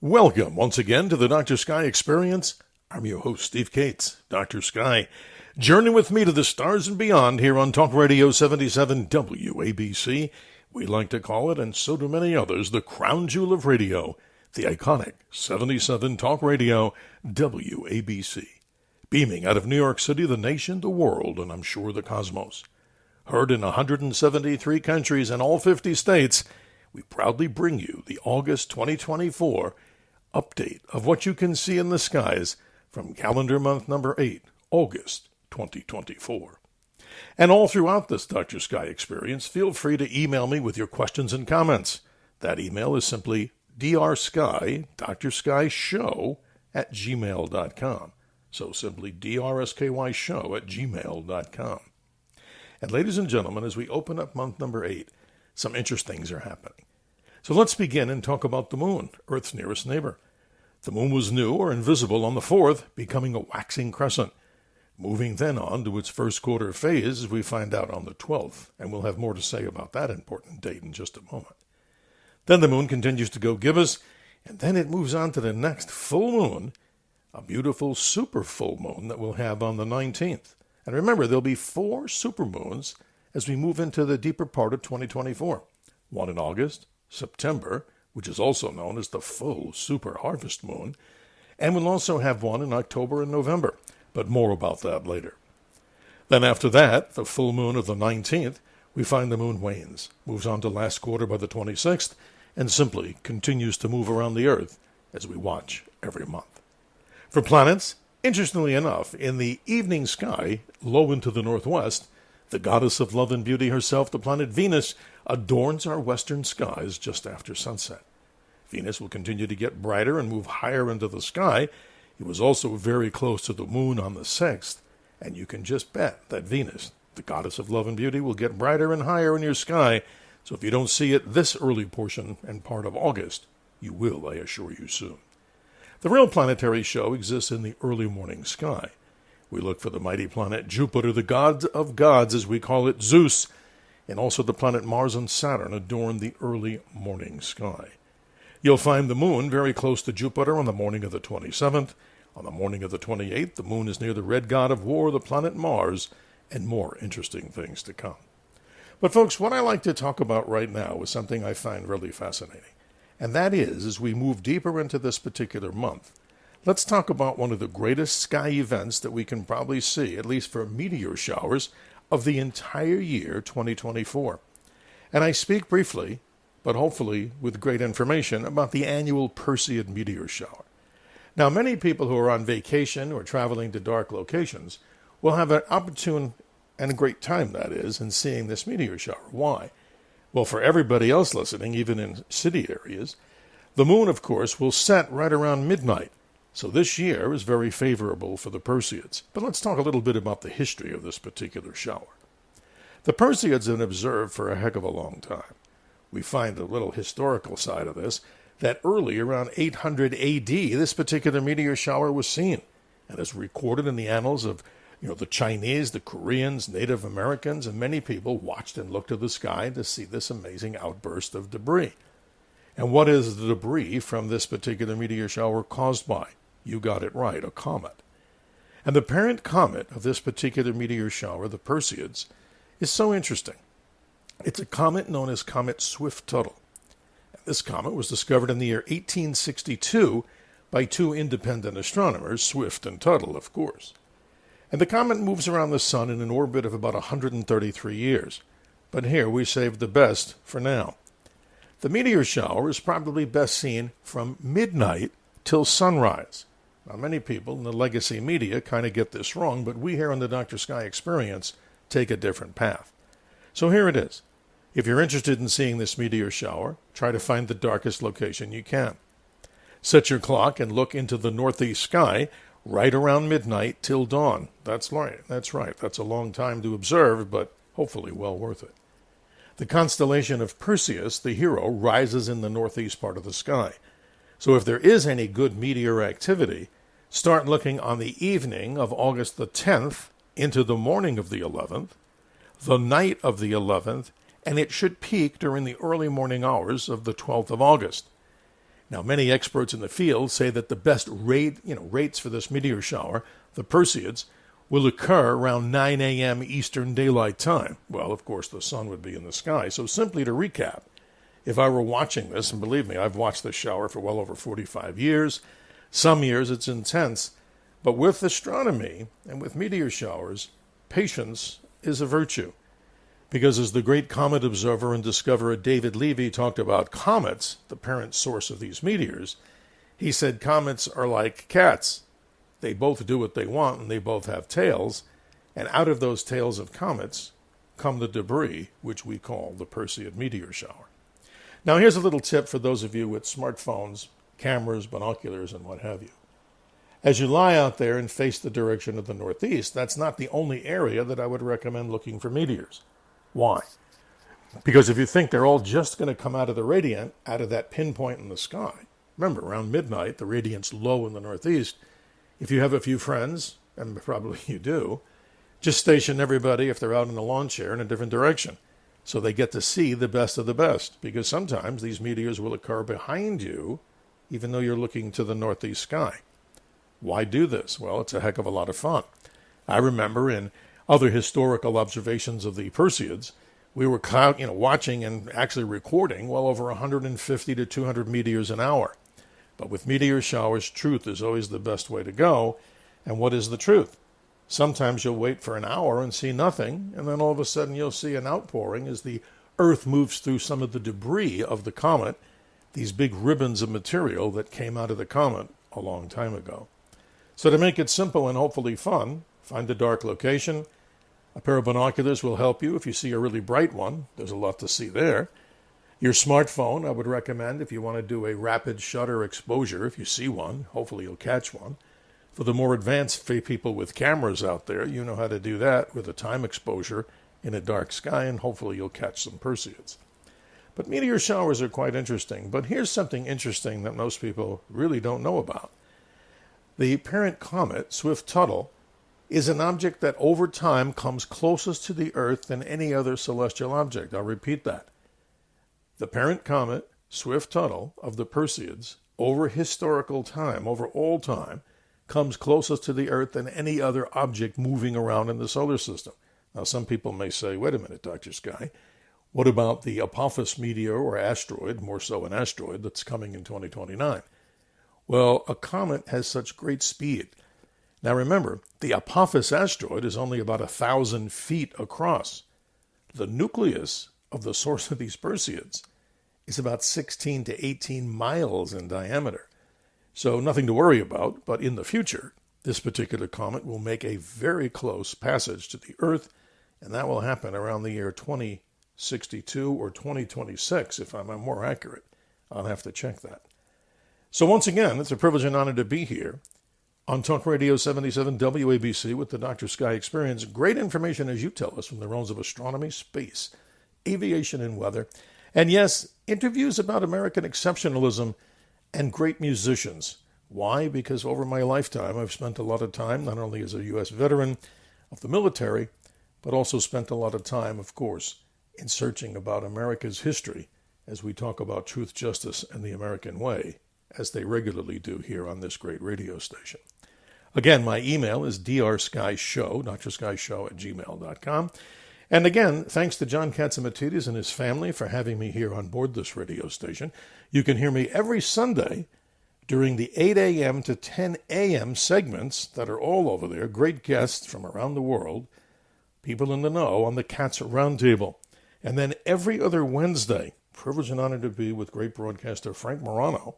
Welcome once again to the Dr. Sky Experience. I'm your host, Steve Cates, Dr. Sky. Journey with me to the stars and beyond here on Talk Radio 77 WABC. We like to call it, and so do many others, the crown jewel of radio, the iconic 77 Talk Radio WABC. Beaming out of New York City, the nation, the world, and I'm sure the cosmos. Heard in 173 countries and all 50 states, we proudly bring you the August 2024 update of what you can see in the skies from calendar month number 8, August 2024. And all throughout this Dr. Sky experience, feel free to email me with your questions and comments. That email is simply drsky, drsky at gmail.com. So simply drsky at gmail.com. And ladies and gentlemen, as we open up month number 8, some interesting things are happening. So let's begin and talk about the moon, Earth's nearest neighbor. The moon was new or invisible on the 4th, becoming a waxing crescent. Moving then on to its first quarter phase, as we find out on the 12th, and we'll have more to say about that important date in just a moment. Then the moon continues to go gibbous, and then it moves on to the next full moon, a beautiful super full moon that we'll have on the 19th. And remember, there'll be 4 supermoons as we move into the deeper part of 2024. One in August, September, which is also known as the full super harvest moon, and we'll also have one in October and November, but more about that later. Then after that, the full moon of the 19th, we find the moon wanes, moves on to last quarter by the 26th, and simply continues to move around the Earth as we watch every month. For planets, interestingly enough, in the evening sky, low into the northwest, the goddess of love and beauty herself, the planet Venus, adorns our western skies just after sunset. Venus will continue to get brighter and move higher into the sky. It was also very close to the moon on the 6th, and you can just bet that Venus, the goddess of love and beauty, will get brighter and higher in your sky. So if you don't see it this early portion and part of August, you will, I assure you, soon. The real planetary show exists in the early morning sky. We look for the mighty planet Jupiter, the god of gods, as we call it, Zeus, and also the planet Mars and Saturn adorn the early morning sky. You'll find the moon very close to Jupiter on the morning of the 27th. On the morning of the 28th, the moon is near the red god of war, the planet Mars, and more interesting things to come. But folks, what I like to talk about right now is something I find really fascinating. And that is, as we move deeper into this particular month, let's talk about one of the greatest sky events that we can probably see, at least for meteor showers, of the entire year 2024. And I speak briefly, but hopefully with great information, about the annual Perseid meteor shower. Now, many people who are on vacation or traveling to dark locations will have an opportune and a great time, that is, in seeing this meteor shower. Why? Well, for everybody else listening, even in city areas, the moon, of course, will set right around midnight. So this year is very favorable for the Perseids. But let's talk a little bit about the history of this particular shower. The Perseids have been observed for a heck of a long time. We find a little historical side of this, that early, around 800 A.D., this particular meteor shower was seen, and is recorded in the annals of the Chinese, the Koreans, Native Americans, and many people watched and looked to the sky to see this amazing outburst of debris. And what is the debris from this particular meteor shower caused by? You got it right, a comet. And the parent comet of this particular meteor shower, the Perseids, is so interesting. It's a comet known as Comet Swift-Tuttle. And this comet was discovered in the year 1862 by 2 independent astronomers, Swift and Tuttle, of course. And the comet moves around the sun in an orbit of about 133 years. But here we saved the best for now. The meteor shower is probably best seen from midnight till sunrise. Now, many people in the legacy media kind of get this wrong, but we here on the Dr. Sky Experience take a different path. So here it is. If you're interested in seeing this meteor shower, try to find the darkest location you can. Set your clock and look into the northeast sky right around midnight till dawn. That's right. That's a long time to observe, but hopefully well worth it. The constellation of Perseus, the hero, rises in the northeast part of the sky. So if there is any good meteor activity, start looking on the evening of August the 10th into the morning of the 11th, the night of the 11th, and it should peak during the early morning hours of the 12th of August. Now, many experts in the field say that the best rates for this meteor shower, the Perseids, will occur around 9 a.m. Eastern Daylight Time. Well, of course, the sun would be in the sky. So simply to recap, if I were watching this, and believe me, I've watched this shower for well over 45 years, some years it's intense, but with astronomy and with meteor showers, patience is a virtue. Because as the great comet observer and discoverer David Levy talked about comets, the parent source of these meteors, he said comets are like cats. They both do what they want, and they both have tails, and out of those tails of comets come the debris, which we call the Perseid meteor shower. Now, here's a little tip for those of you with smartphones, cameras, binoculars, and what have you. As you lie out there and face the direction of the northeast, that's not the only area that I would recommend looking for meteors. Why? Because if you think they're all just going to come out of the radiant, out of that pinpoint in the sky, remember, around midnight, the radiant's low in the northeast. If you have a few friends, and probably you do, just station everybody, if they're out in a lawn chair, in a different direction, so they get to see the best of the best, because sometimes these meteors will occur behind you, even though you're looking to the northeast sky. Why do this? Well, it's a heck of a lot of fun. I remember in other historical observations of the Perseids, we were watching and actually recording well over 150 to 200 meteors an hour. But with meteor showers, truth is always the best way to go. And what is the truth? Sometimes you'll wait for an hour and see nothing, and then all of a sudden you'll see an outpouring as the Earth moves through some of the debris of the comet, these big ribbons of material that came out of the comet a long time ago. So to make it simple and hopefully fun, find a dark location. A pair of binoculars will help you if you see a really bright one. There's a lot to see there. Your smartphone, I would recommend if you want to do a rapid shutter exposure. If you see one, hopefully you'll catch one. For the more advanced people with cameras out there, you know how to do that with a time exposure in a dark sky, and hopefully you'll catch some Perseids. But meteor showers are quite interesting. But here's something interesting that most people really don't know about. The parent comet, Swift-Tuttle, is an object that over time comes closest to the Earth than any other celestial object. I'll repeat that. The parent comet, Swift-Tuttle, of the Perseids, over historical time, over all time, comes closest to the Earth than any other object moving around in the solar system. Now, some people may say, wait a minute, Dr. Sky, what about the Apophis meteor or asteroid, more so an asteroid, that's coming in 2029? Well, a comet has such great speed. Now remember, the Apophis asteroid is only about 1,000 feet across. The nucleus of the source of these Perseids is about 16 to 18 miles in diameter. So nothing to worry about, but in the future, this particular comet will make a very close passage to the Earth, and that will happen around the year 2062 or 2026, if I'm more accurate. I'll have to check that. So once again, it's a privilege and honor to be here on Talk Radio 77 WABC with the Dr. Sky Experience. Great information, as you tell us, from the realms of astronomy, space, aviation, and weather. And yes, interviews about American exceptionalism and great musicians. Why? Because over my lifetime, I've spent a lot of time, not only as a U.S. veteran of the military, but also spent a lot of time, of course, in searching about America's history as we talk about truth, justice, and the American way, as they regularly do here on this great radio station. Again, my email is drskyshow, drskyshow@gmail.com. And again, thanks to John Katzimatidis and his family for having me here on board this radio station. You can hear me every Sunday during the 8 a.m. to 10 a.m. segments that are all over there. Great guests from around the world, people in the know on the Cats Roundtable. And then every other Wednesday, privilege and honor to be with great broadcaster Frank Morano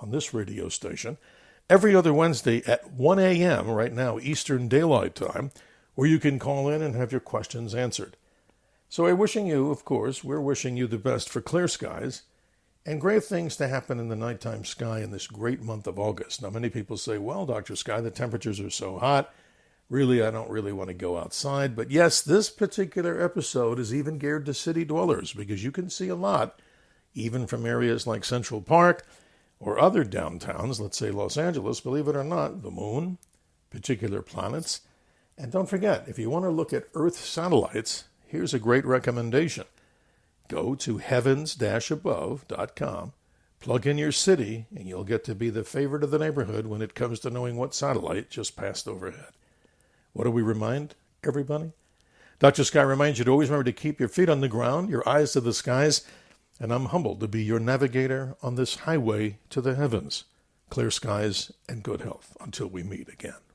on this radio station. Every other Wednesday at 1 a.m. right now, Eastern Daylight Time, where you can call in and have your questions answered. So we're wishing you the best for clear skies and great things to happen in the nighttime sky in this great month of August. Now, many people say, well, Dr. Sky, the temperatures are so hot. Really, I don't really want to go outside. But yes, this particular episode is even geared to city dwellers because you can see a lot, even from areas like Central Park or other downtowns, let's say Los Angeles, believe it or not, the moon, particular planets. And don't forget, if you want to look at Earth satellites, here's a great recommendation. Go to heavens-above.com, Plug in your city, and you'll get to be the favorite of the neighborhood when it comes to knowing what satellite just passed overhead. What do we remind everybody? Dr. Sky reminds you to always remember to keep your feet on the ground, your eyes to the skies, and I'm humbled to be your navigator on this highway to the heavens. Clear skies and good health until we meet again.